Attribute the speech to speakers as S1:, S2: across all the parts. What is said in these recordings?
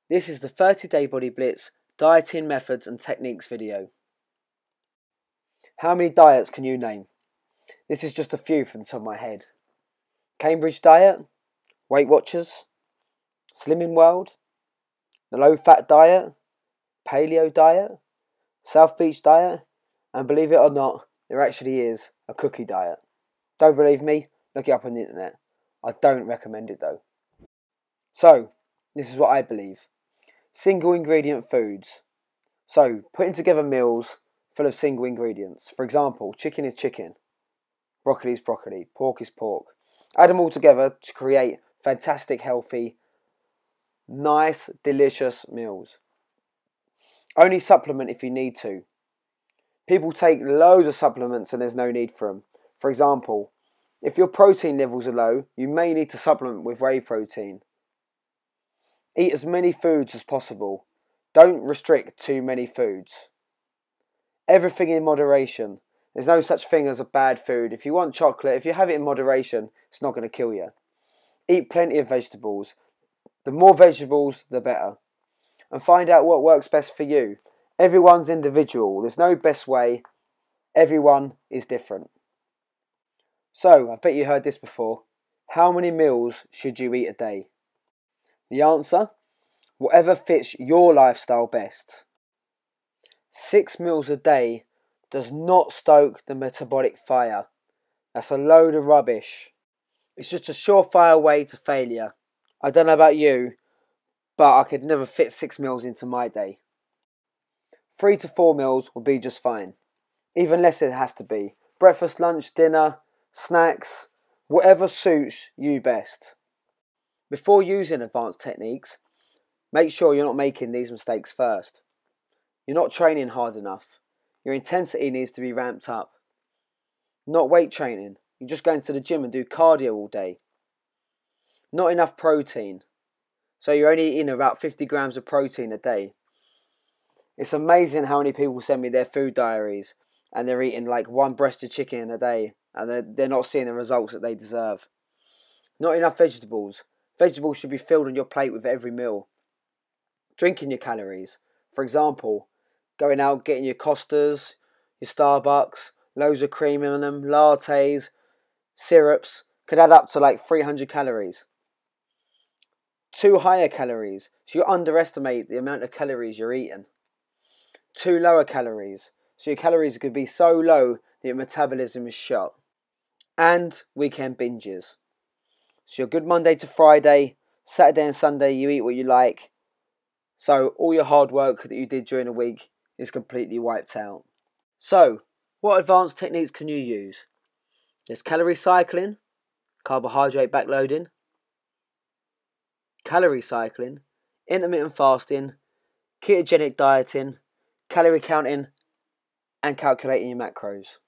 S1: This is the 30-day Body Blitz dieting methods and techniques video. How many diets can you name? This is just a few from the top of my head. Cambridge diet, Weight Watchers, Slimming World, the low fat diet, paleo diet, South Beach diet, and believe it or not, there actually is a cookie diet. Don't believe me? Look it up on the internet. I don't recommend it though. So, this is what I believe. Single ingredient foods. So, putting together meals full of single ingredients. For example, chicken is chicken, broccoli is broccoli, pork is pork. Add them all together to create fantastic, healthy, nice, delicious meals. Only supplement if you need to. People take loads of supplements and there's no need for them. For example, if your protein levels are low, you may need to supplement with whey protein. Eat as many foods as possible. Don't restrict too many foods. Everything in moderation. There's no such thing as a bad food. If you want chocolate, if you have it in moderation, it's not going to kill you. Eat plenty of vegetables. The more vegetables, the better. And find out what works best for you. Everyone's individual. There's no best way. Everyone is different. So, I bet you heard this before. How many meals should you eat a day? The answer? Whatever fits your lifestyle best. 6 meals a day does not stoke the metabolic fire. That's a load of rubbish. It's just a surefire way to failure. I don't know about you, but I could never fit 6 meals into my day. 3 to 4 meals will be just fine. Even less it has to be. Breakfast, lunch, dinner, snacks, whatever suits you best. Before using advanced techniques, make sure you're not making these mistakes first. You're not training hard enough. Your intensity needs to be ramped up. Not weight training. You're just going to the gym and do cardio all day. Not enough protein. So you're only eating about 50 grams of protein a day. It's amazing how many people send me their food diaries and they're eating like 1 breasted chicken a day and they're not seeing the results that they deserve. Not enough vegetables. Vegetables should be filled on your plate with every meal. Drinking your calories. For example, going out, getting your Costas, your Starbucks, loads of cream in them, lattes, syrups, could add up to like 300 calories. Too higher calories, so you underestimate the amount of calories you're eating. Too lower calories, so your calories could be so low that your metabolism is shot. And weekend binges. So your good Monday to Friday, Saturday and Sunday you eat what you like. So all your hard work that you did during the week is completely wiped out. So, what advanced techniques can you use? There's calorie cycling, carbohydrate backloading, calorie cycling, intermittent fasting, ketogenic dieting, calorie counting, and calculating your macros.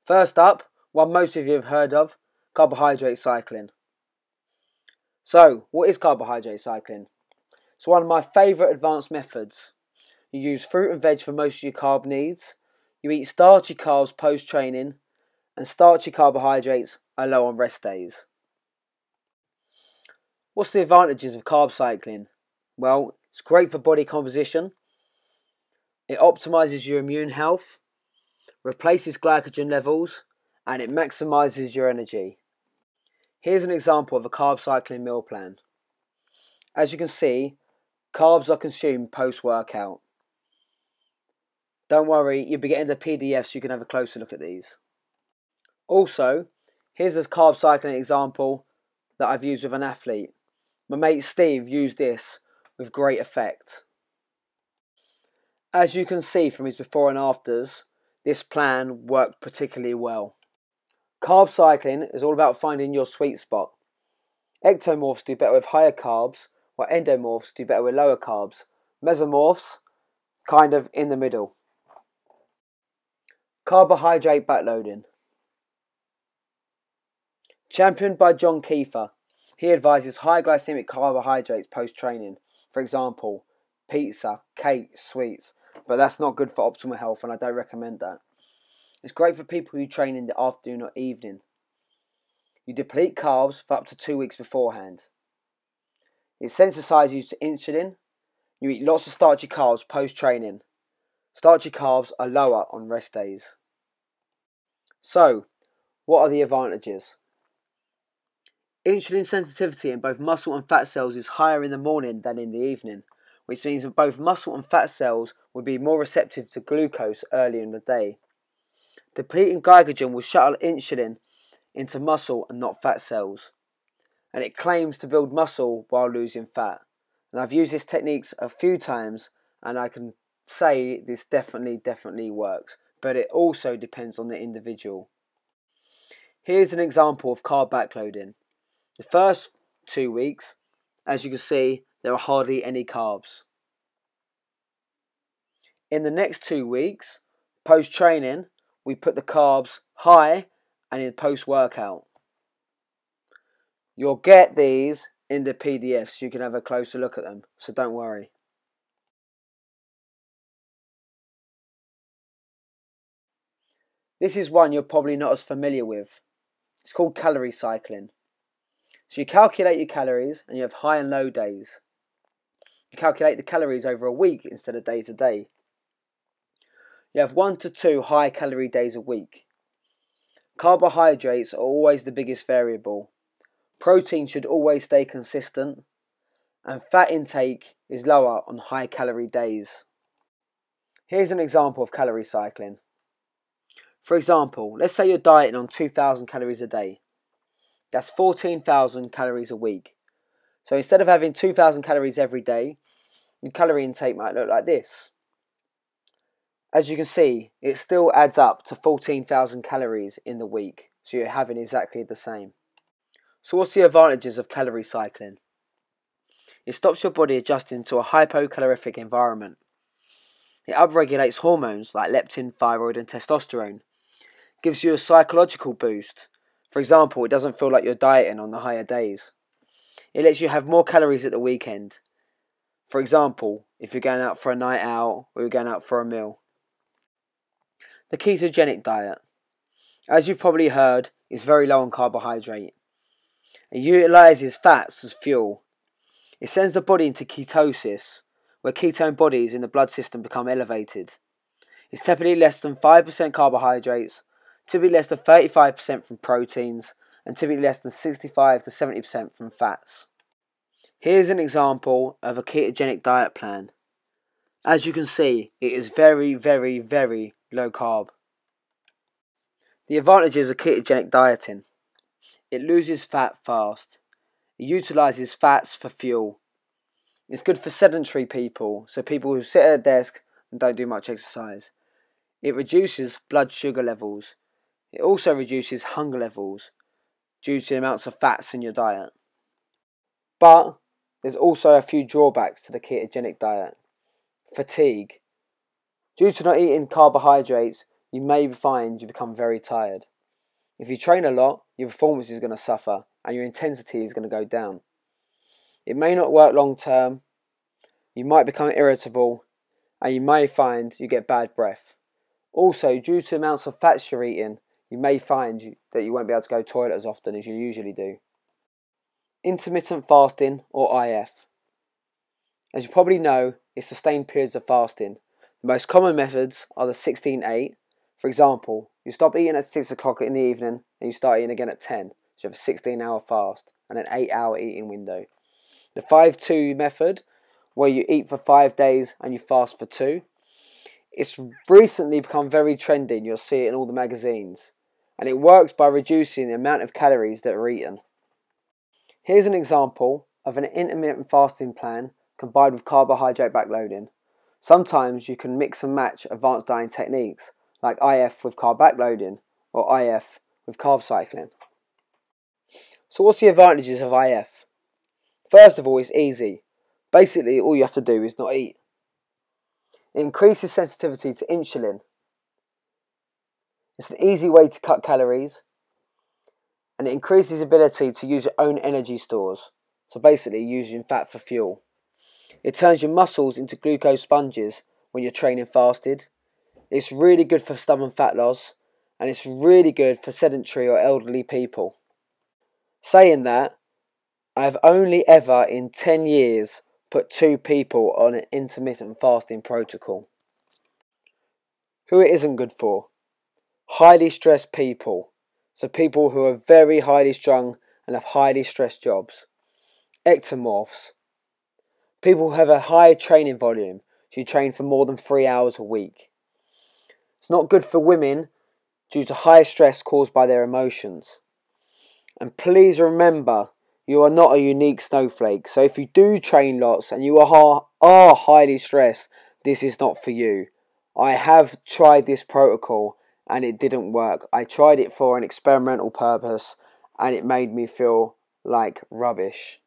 S1: First up, one most of you have heard of, carbohydrate cycling. So, what is carbohydrate cycling? It's one of my favourite advanced methods. You use fruit and veg for most of your carb needs. You eat starchy carbs post-training, and starchy carbohydrates are low on rest days. What's the advantages of carb cycling? Well, it's great for body composition. It optimises your immune health, replaces glycogen levels, and it maximises your energy. Here's an example of a carb cycling meal plan. As you can see, carbs are consumed post-workout. Don't worry, you'll be getting the PDF so you can have a closer look at these. Also, here's a carb cycling example that I've used with an athlete. My mate Steve used this with great effect. As you can see from his before and afters, this plan worked particularly well. Carb cycling is all about finding your sweet spot. Ectomorphs do better with higher carbs, while endomorphs do better with lower carbs. Mesomorphs, kind of in the middle. Carbohydrate backloading. Championed by John Kiefer, he advises high glycemic carbohydrates post-training. For example, pizza, cake, sweets. But that's not good for optimal health and I don't recommend that. It's great for people who train in the afternoon or evening. You deplete carbs for up to 2 weeks beforehand. It sensitizes you to insulin. You eat lots of starchy carbs post-training. Starchy carbs are lower on rest days. So, what are the advantages? Insulin sensitivity in both muscle and fat cells is higher in the morning than in the evening, which means that both muscle and fat cells will be more receptive to glucose early in the day. Depleting glycogen will shuttle insulin into muscle and not fat cells, and it claims to build muscle while losing fat. And I've used this technique a few times, and I can say this definitely works, but it also depends on the individual. Here's an example of carb backloading. The first 2 weeks, as you can see, there are hardly any carbs. In the next 2 weeks, post-training, we put the carbs high and in post-workout. You'll get these in the PDFs so you can have a closer look at them, so don't worry. This is one you're probably not as familiar with. It's called calorie cycling. So you calculate your calories and you have high and low days. You calculate the calories over a week instead of day to day. You have 1 to 2 high calorie days a week. Carbohydrates are always the biggest variable. Protein should always stay consistent, and fat intake is lower on high calorie days. Here's an example of calorie cycling. For example, let's say you're dieting on 2,000 calories a day. That's 14,000 calories a week. So instead of having 2,000 calories every day, your calorie intake might look like this. As you can see, it still adds up to 14,000 calories in the week, so you're having exactly the same. So what's the advantages of calorie cycling? It stops your body adjusting to a hypocalorific environment. It upregulates hormones like leptin, thyroid and testosterone. It gives you a psychological boost. For example, it doesn't feel like you're dieting on the higher days. It lets you have more calories at the weekend. For example, if you're going out for a night out or you're going out for a meal. The ketogenic diet, as you've probably heard, is very low on carbohydrate. It utilises fats as fuel. It sends the body into ketosis, where ketone bodies in the blood system become elevated. It's typically less than 5% carbohydrates, typically less than 35% from proteins, and typically less than 65 to 70% from fats. Here's an example of a ketogenic diet plan. As you can see, it is very low carb. The advantages of ketogenic dieting. It loses fat fast. It utilises fats for fuel. It's good for sedentary people, so people who sit at a desk and don't do much exercise. It reduces blood sugar levels. It also reduces hunger levels due to the amounts of fats in your diet. But there's also a few drawbacks to the ketogenic diet. Fatigue. Due to not eating carbohydrates, you may find you become very tired. If you train a lot, your performance is going to suffer and your intensity is going to go down. It may not work long term, you might become irritable, and you may find you get bad breath. Also, due to the amounts of fats you're eating, you may find that you won't be able to go to the toilet as often as you usually do. Intermittent fasting, or IF. As you probably know, it's sustained periods of fasting. The most common methods are the 16-8. For example, you stop eating at 6 o'clock in the evening and you start eating again at 10. So you have a 16-hour fast and an 8-hour eating window. The 5-2 method, where you eat for 5 days and you fast for 2. It's recently become very trendy and you'll see it in all the magazines. And it works by reducing the amount of calories that are eaten. Here's an example of an intermittent fasting plan combined with carbohydrate backloading. Sometimes you can mix and match advanced dieting techniques like IF with carb backloading or IF with carb cycling. So what's the advantages of IF? First of all, it's easy. Basically, all you have to do is not eat. It increases sensitivity to insulin. It's an easy way to cut calories, and it increases the ability to use your own energy stores. So basically, using fat for fuel. It turns your muscles into glucose sponges when you're training fasted. It's really good for stubborn fat loss, and it's really good for sedentary or elderly people. Saying that, I have only ever in 10 years put 2 people on an intermittent fasting protocol. Who it isn't good for? Highly stressed people. So people who are very highly strung and have highly stressed jobs. Ectomorphs. People who have a high training volume, so you train for more than 3 hours a week. It's not good for women due to high stress caused by their emotions. And please remember, you are not a unique snowflake. So if you do train lots and you are highly stressed, this is not for you. I have tried this protocol and it didn't work. I tried it for an experimental purpose and it made me feel like rubbish.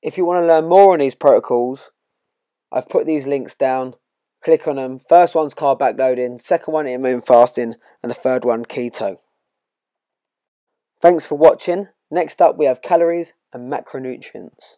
S1: If you want to learn more on these protocols, I've put these links down. Click on them. First one's carb backloading, second one intermittent fasting, and the third one keto. Thanks for watching. Next up we have calories and macronutrients.